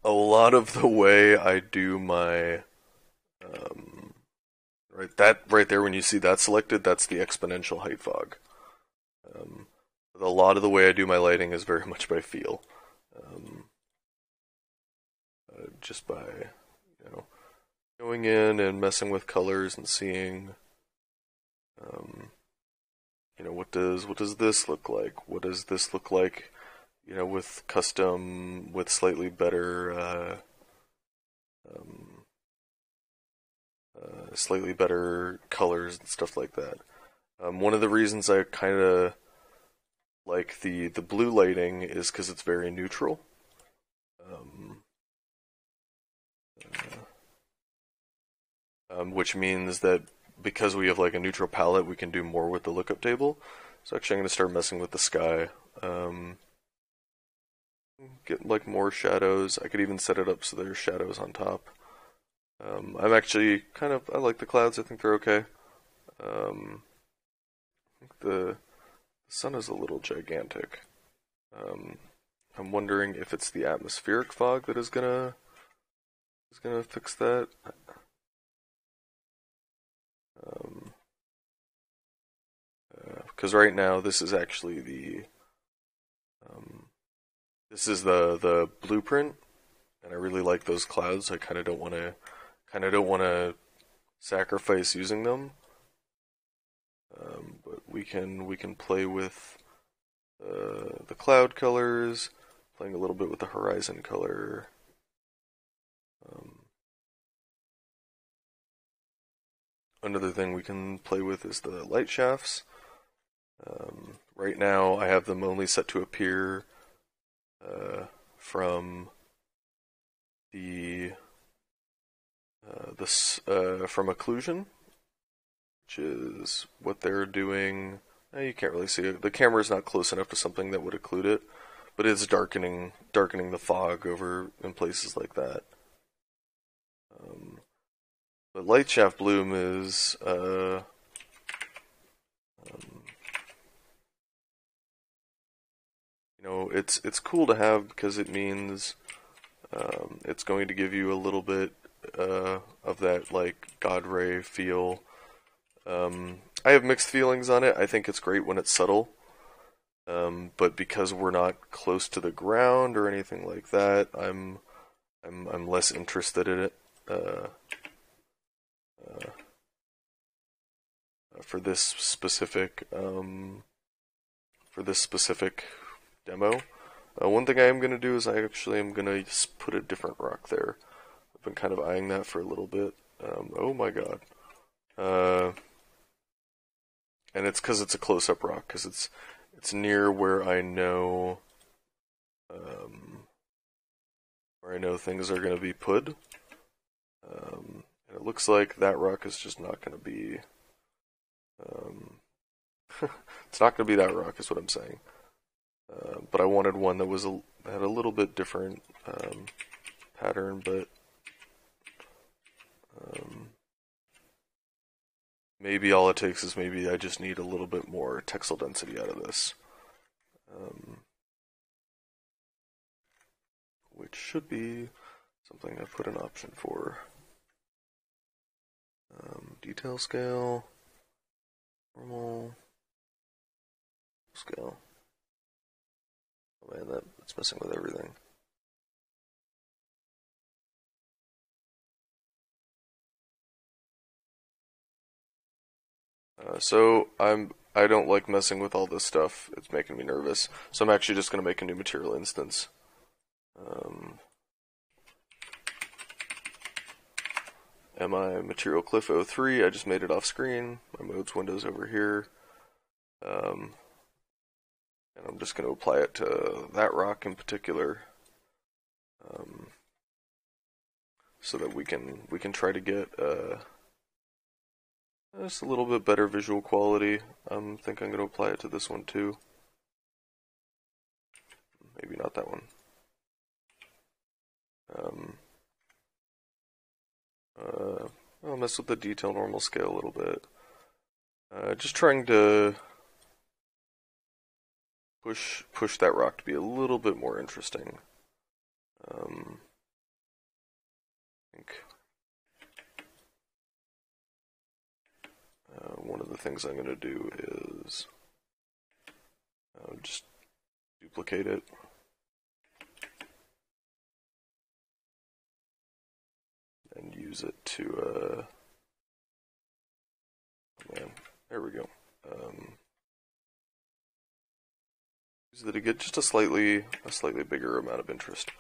A lot of the way I do my right, that right there, when you see that selected, that's the exponential height fog. Um, a lot of the way I do my lighting is very much by feel, um, just by you know going in and messing with colors and seeing, um, what does this look like? What does this look like? With custom, with slightly better, um, slightly better colors and stuff like that. One of the reasons I kind of like the blue lighting is because it's very neutral, um, which means that because we have like a neutral palette, we can do more with the lookup table. So actually, I'm going to start messing with the sky. Get like more shadows. I could even set it up so there's shadows on top. I'm actually I like the clouds. I think they're okay. Um, the sun is a little gigantic. Um, I'm wondering if it's the atmospheric fog that is gonna fix that. Um, because right now this is actually um, the blueprint, and I really like those clouds. I kind of don't want to sacrifice using them. But we can play with the cloud colors, playing a little bit with the horizon color. Um, Another thing we can play with is the light shafts. Right now, I have them only set to appear from the from occlusion, which is what they're doing. You can't really see it. The camera is not close enough to something that would occlude it, but it's darkening the fog over in places like that. Um, but light shaft bloom is um, it's cool to have because it means it's going to give you a little bit of that like God Ray feel. I have mixed feelings on it. I think it's great when it's subtle, but because we're not close to the ground or anything like that, I'm less interested in it uh, for this specific demo. One thing I am going to do is I actually am going to just put a different rock there. I've been kind of eyeing that for a little bit. Oh my god. Uh, and it's because it's a close-up rock, because it's near um, where I know things are going to be put. And it looks like that rock is just not going to be. Um, it's not going to be that rock, is what I'm saying. But I wanted one that had a little bit different pattern, but um, maybe all it takes is maybe I just need a little bit more texel density out of this, um, which should be something I put an option for. Detail scale, normal scale. Oh man, that's messing with everything. I don't like messing with all this stuff. It's making me nervous. So I'm actually just gonna make a new material instance. Um, MI material cliff 03. I just made it off screen. My modes window's over here. And I'm just gonna apply it to that rock in particular. Um, so that we can try to get just a little bit better visual quality. I think I'm going to apply it to this one too. Maybe not that one. Um, I'll mess with the detail normal scale a little bit. Just trying to push that rock to be a little bit more interesting. think one of the things I'm going to do is just duplicate it. And use it to, oh man, there we go. Use it to get just a slightly bigger amount of interest.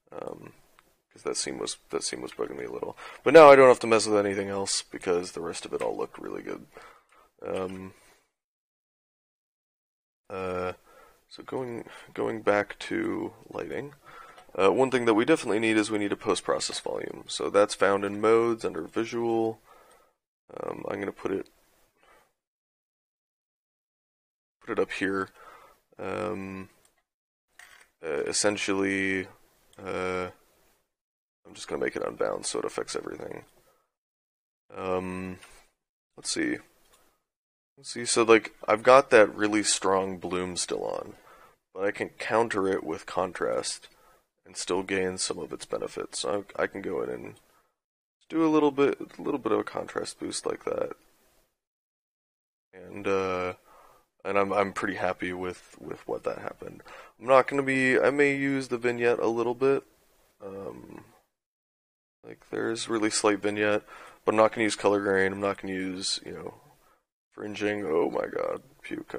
Because that seam was bugging me a little. But now I don't have to mess with anything else because the rest of it all looked really good. So going back to lighting, one thing that we definitely need is we need a post-process volume. So that's found in modes under visual. I'm going to put it up here. Essentially, I'm just going to make it unbound so it affects everything. Let's see. So like, I've got that really strong bloom still on, but I can counter it with contrast and still gain some of its benefits. So I can go in and do a little bit of a contrast boost like that. And I'm pretty happy with what that happened. I'm not going to be, I may use the vignette a little bit. Like there's really slight vignette, but I'm not going to use color grain. I'm not going to use, fringing. Oh my god, puke.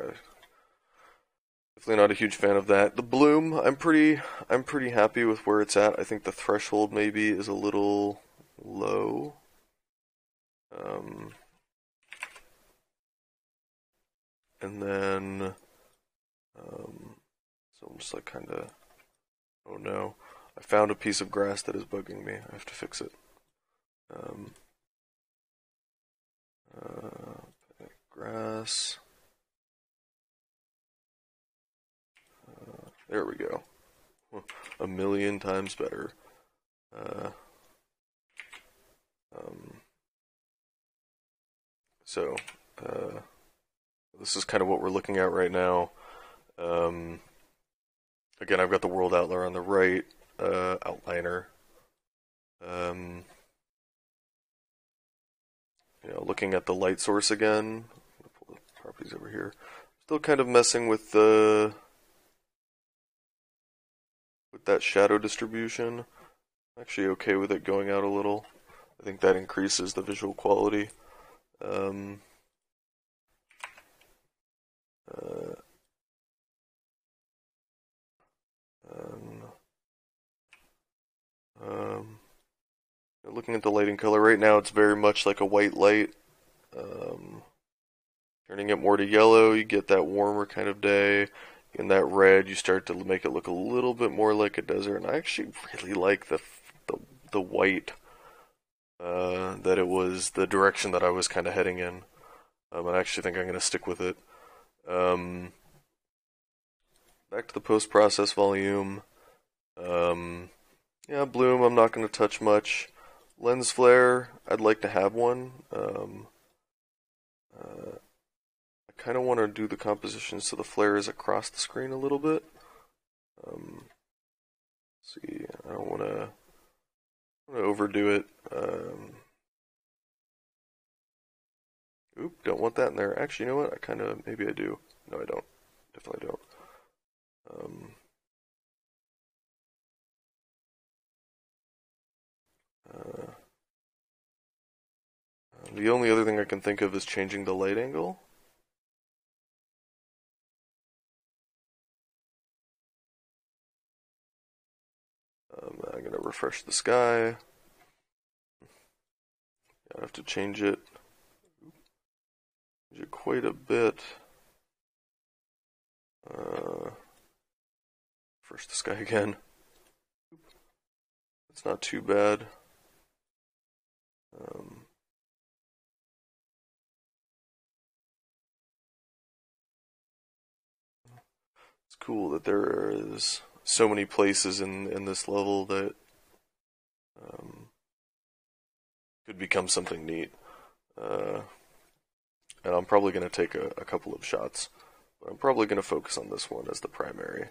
Definitely not a huge fan of that. The bloom, I'm pretty happy with where it's at. I think the threshold maybe is a little low. And then, so I'm just like kind of, oh no, I found a piece of grass that is bugging me. I have to fix it. Grass. There we go. A million times better. So, this is kind of what we're looking at right now. Again, I've got the world outlayer on the right, outliner. Looking at the light source again. I'll pull the properties over here. Still kind of messing with that shadow distribution. I'm actually okay with it going out a little. I think that increases the visual quality. Looking at the lighting color right now, it's very much like a white light. Turning it more to yellow, you get that warmer kind of day. In that red, you start to make it look a little bit more like a desert. And I actually really like the white. That it was the direction that I was kind of heading in. I actually think I'm going to stick with it. Back to the post-process volume. Yeah, bloom, I'm not going to touch much. Lens flare, I'd like to have one. I kind of want to do the composition so the flare is across the screen a little bit. See, I don't want to overdo it. Oop, don't want that in there. Actually, you know what? Maybe I do. No, I don't. Definitely don't. The only other thing I can think of is changing the light angle. I'm going to refresh the sky. I have to change it quite a bit. Refresh the sky again. It's not too bad. It's cool that there is so many places in this level that could become something neat. And I'm probably going to take a couple of shots, but I'm probably going to focus on this one as the primary.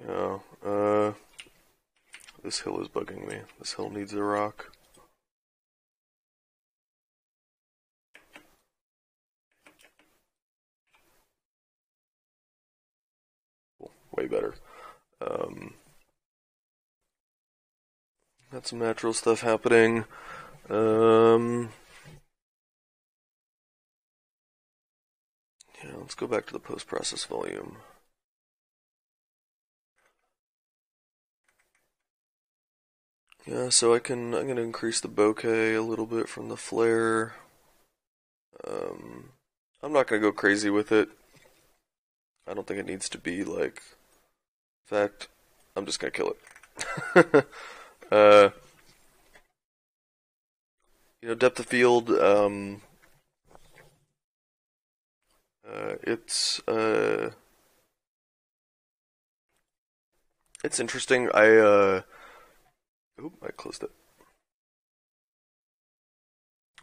Yeah, this hill is bugging me. This hill needs a rock. Cool. Way better. Got some natural stuff happening. Yeah, let's go back to the post-process volume. Yeah, so I'm gonna increase the bokeh a little bit from the flare. I'm not gonna go crazy with it. I don't think it needs to be like. In fact, I'm just gonna kill it. uh, depth of field. It's it's interesting. Oop, I closed it.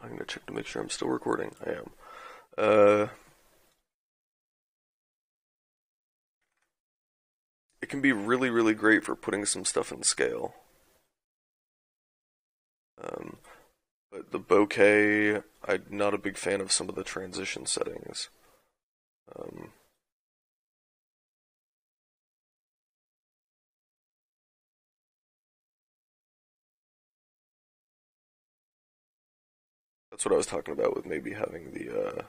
I'm gonna check to make sure I'm still recording. I am. It can be really, really great for putting some stuff in scale. Um, but the bokeh, I'm not a big fan of some of the transition settings. Um, that's what I was talking about with maybe having the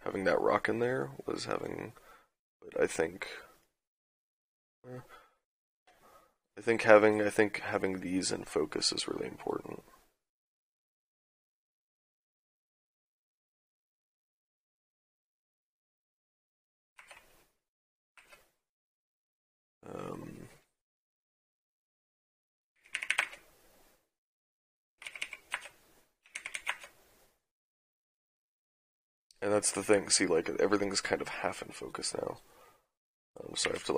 having that rock in there was having. But I think having these in focus is really important. Um, and that's the thing. See, like everything's kind of half in focus now. So I have to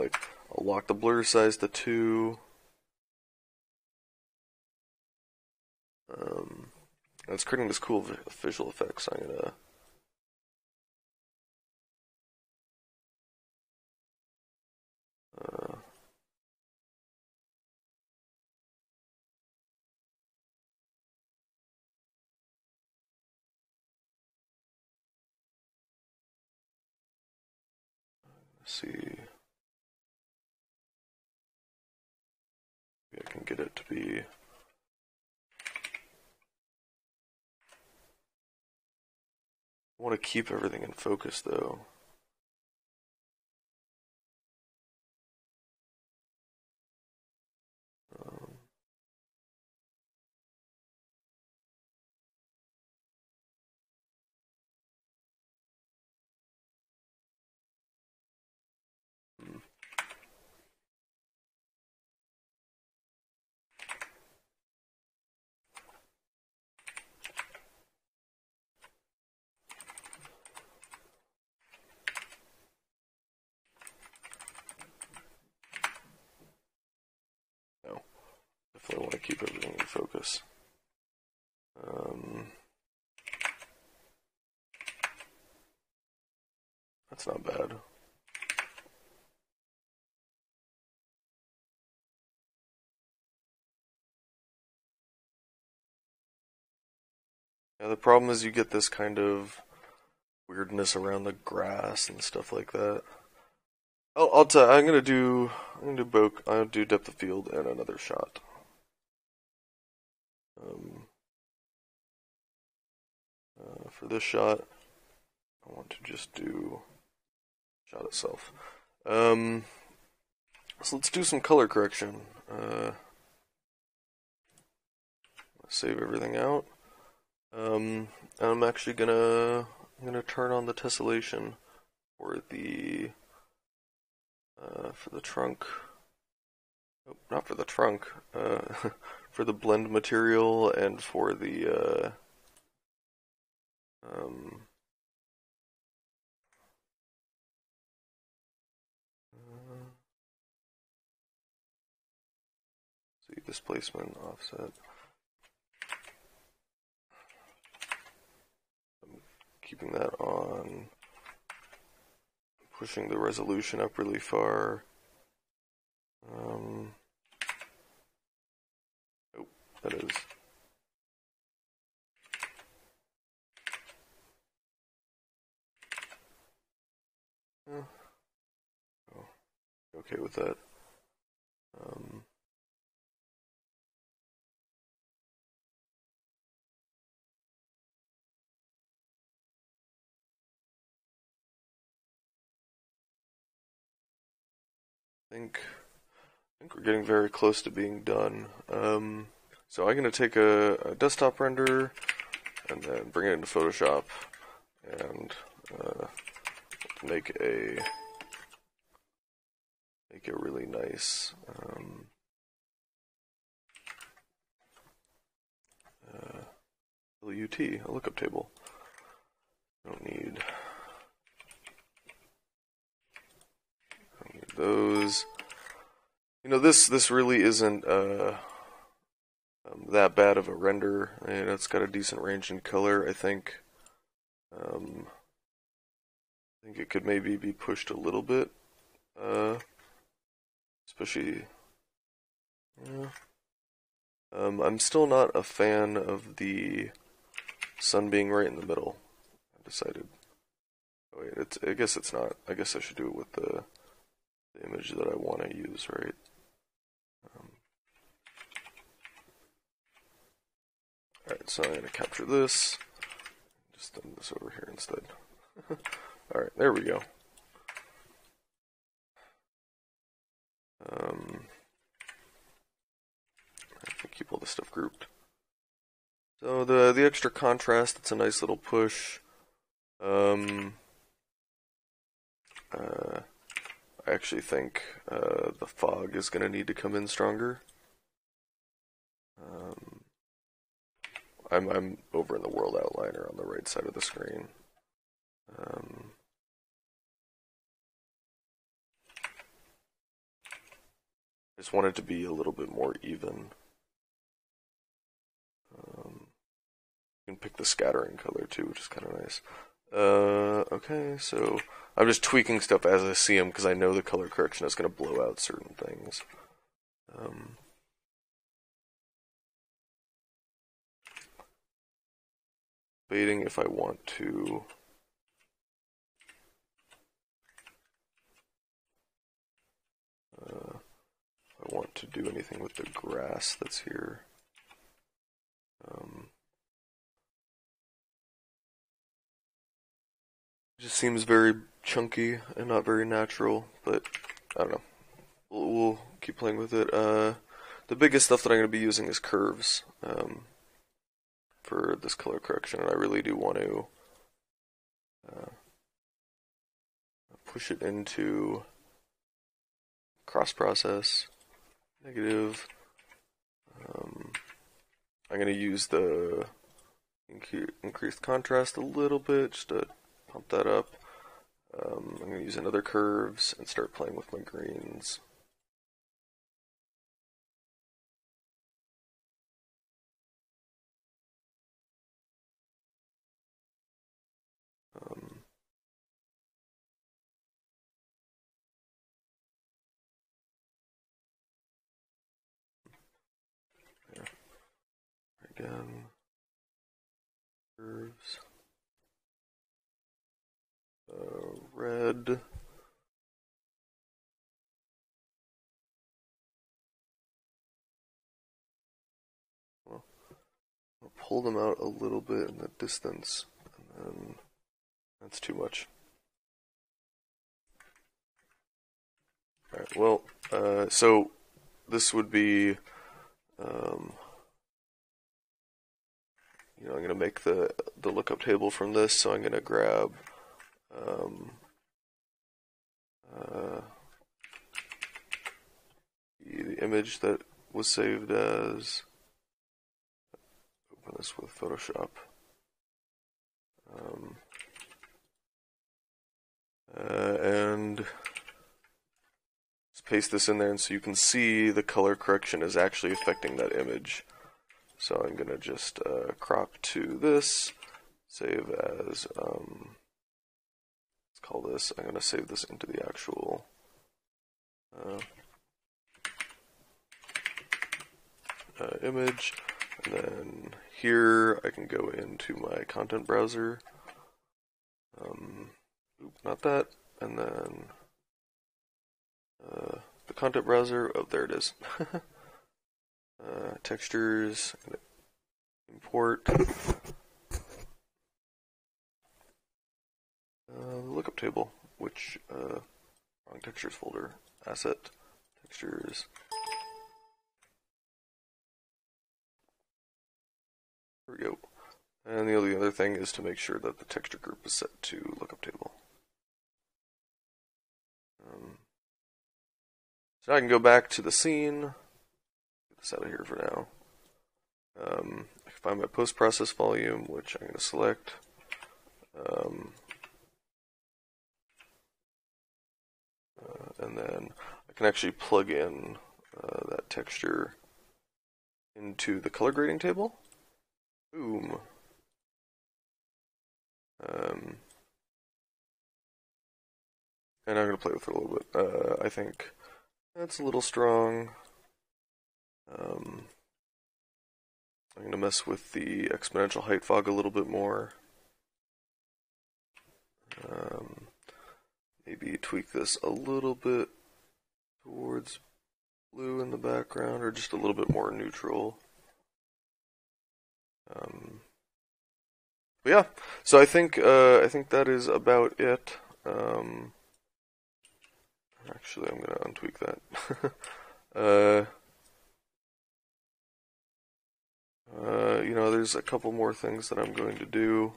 I'll lock the blur size to 2. And it's creating this cool visual effect. So I'm gonna. Uh, see. Maybe I can get it to be. I want to keep everything in focus though. Um, hmm. No, definitely want to keep everything in focus. That's not bad. Yeah, the problem is you get this kind of weirdness around the grass and stuff like that. I'm gonna do I'll do depth of field and another shot. Um, for this shot, I want to just do shot itself. So let's do some color correction. Save everything out. I'm actually gonna turn on the tessellation for the trunk. Oh, not for the trunk. For the blend material and for the see displacement offset. I'm keeping that on. pushing the resolution up really far. Oh, that is. Oh, okay with that. I think we're getting very close to being done. So I'm going to take a desktop render and then bring it into Photoshop and make a really nice LUT, a lookup table. Don't need those. You know, this really isn't that bad of a render. And it's got a decent range in color. I think it could maybe be pushed a little bit, especially. Yeah. I'm still not a fan of the sun being right in the middle. I've decided. Oh wait, I guess it's not. I guess I should do it with the image that I want to use, right? Alright, so I'm going to capture this. Just send this over here instead. Alright, there we go. I can keep all this stuff grouped. So the extra contrast, it's a nice little push. I actually think the fog is going to need to come in stronger. I'm over in the world outliner on the right side of the screen. I just want it to be a little bit more even. You can pick the scattering color too, which is kind of nice. Okay, so I'm just tweaking stuff as I see them because I know the color correction is going to blow out certain things. Debating if I want to do anything with the grass that's here. It just seems very chunky and not very natural, but I don't know. We'll keep playing with it. The biggest stuff that I'm going to be using is curves for this color correction, and I really do want to push it into cross process, negative. I'm going to use the increased contrast a little bit just to pump that up. I'm going to use another curves and start playing with my greens. Again, curves, red, well, I'll pull them out a little bit in the distance, and then that's too much. Alright, well, so this would be, I'm going to make the lookup table from this, so I'm going to grab the image that was saved as, open this with Photoshop, and just paste this in there, and so you can see the color correction is actually affecting that image. So I'm going to just crop to this, save as, let's call this, I'm going to save this into the actual image, and then here I can go into my content browser, not that, and then the content browser, oh there it is, textures, import, lookup table, which, wrong textures folder, asset, textures. There we go. And the only other thing is to make sure that the texture group is set to lookup table. So now I can go back to the scene. Get this out of here for now. I can find my post-process volume, which I'm going to select. And then I can actually plug in that texture into the color grading table. Boom. And I'm going to play with it a little bit. I think that's a little strong. I'm going to mess with the exponential height fog a little bit more. Maybe tweak this a little bit towards blue in the background, or just a little bit more neutral. But yeah, so I think that is about it. Actually, I'm gonna untweak that. You know, there's a couple more things that I'm going to do.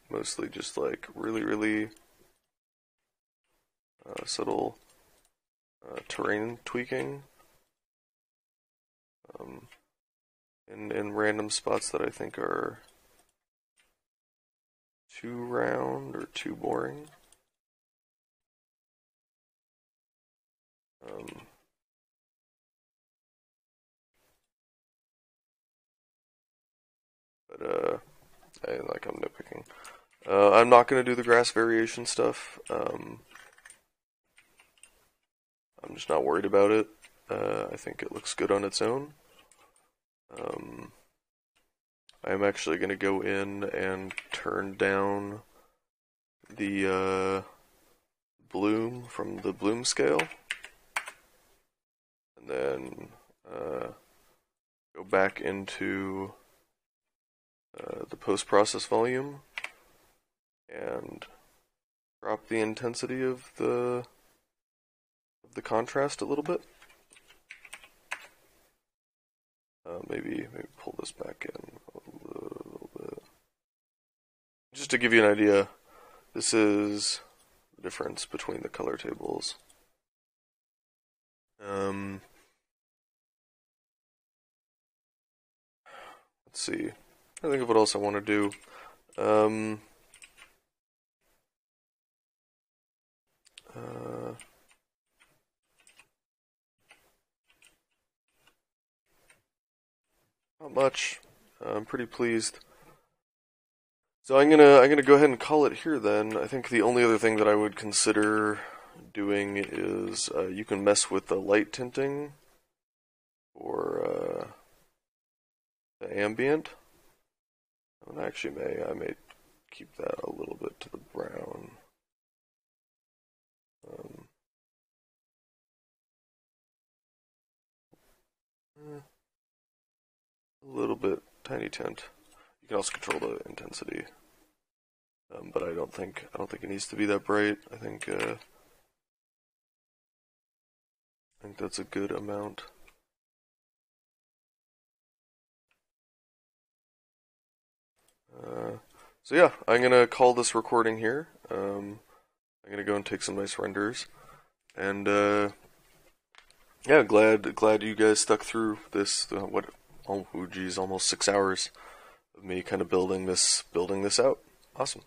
Mostly just like really subtle terrain tweaking in random spots that I think are too round or too boring. But I'm nitpicking. I'm not going to do the grass variation stuff. I'm just not worried about it. I think it looks good on its own. I'm actually going to go in and turn down the bloom from the bloom scale. And then go back into the post-process volume and drop the intensity of the contrast a little bit. Maybe pull this back in a little bit. Just to give you an idea, this is the difference between the color tables. Let's see. I think of what else I want to do. Not much. I'm pretty pleased. So I'm gonna go ahead and call it here then. I think the only other thing that I would consider doing is you can mess with the light tinting or the ambient. And actually I may keep that a little bit to the brown. A little bit, tiny tint. You can also control the intensity, but I don't think it needs to be that bright. I think that's a good amount. So yeah, I'm gonna call this recording here. I'm gonna go and take some nice renders, and yeah, glad you guys stuck through this. Oh geez, almost 6 hours of me kind of building this out. Awesome.